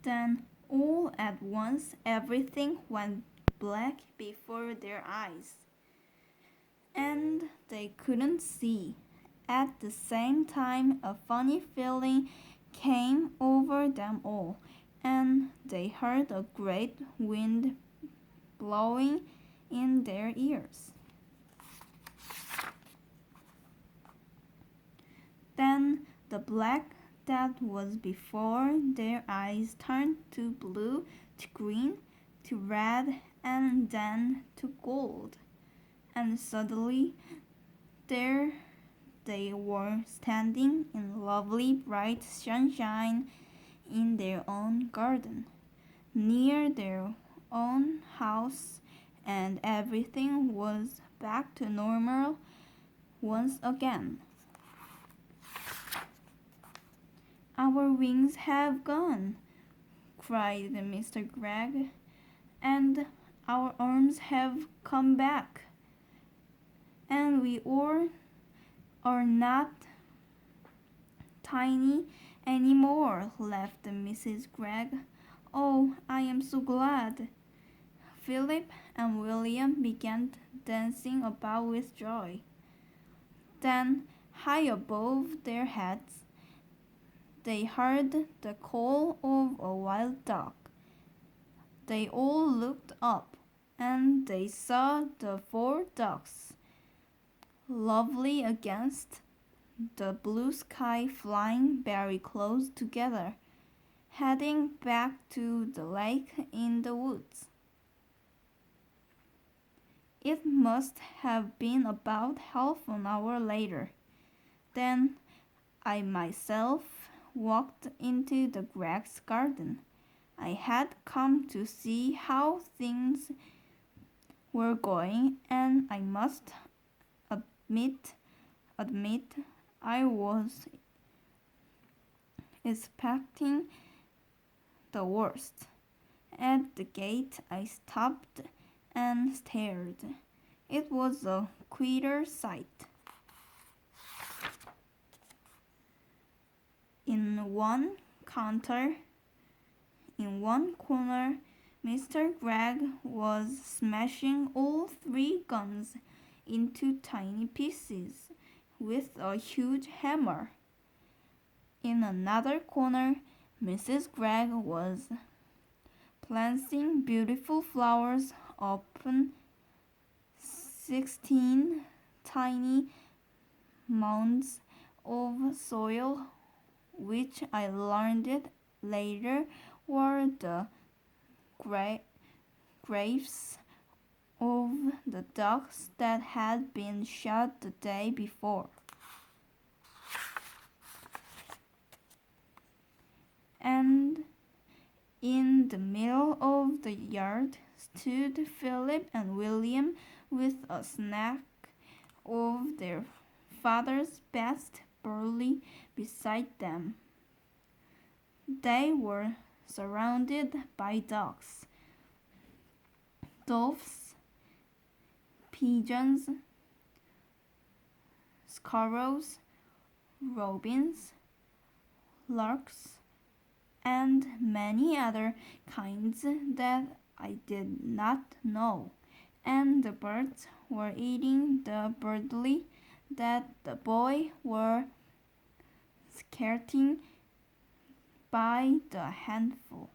Then, all at once, everything went black before their eyes, and they couldn't see. At the same time, a funny feeling came over them all, and they heard a great wind blowing in their ears. Then the black that was before their eyes turned to blue, to green, to red, and then to gold. And suddenly there they were standing in lovely bright sunshine in their own garden, near their own house, and everything was back to normal once again. Our wings have gone, cried Mr. Gregg, and our arms have come back, and we all are not tiny anymore, laughed Mrs. Gregg. Oh, I am so glad. Philip and William began dancing about with joy. Then, high above their heads, they heard the call of a wild duck. They all looked up, and they saw the four ducks, lovely against the blue sky, flying very close together, heading back to the lake in the woods. It must have been about half an hour later. Then I myself walked into the Greg's garden. I had come to see how things were going, and I must admit I was expecting the worst. At the gate I stopped and stared. It was a queer sight. In one corner, Mr. Gregg was smashing all three guns into tiny pieces with a huge hammer. In another corner, Mrs. Gregg was planting beautiful flowers upon 16 tiny mounds of soil, which I learned later were the graves of the ducks that had been shot the day before. And in the middle of the yard stood Philip and William with a snack of their father's best barley beside them. They were surrounded by ducks, doves, pigeons, squirrels, robins, larks, and many other kinds that I did not know. And the birds were eating the barley that the boys were scattering by the handful.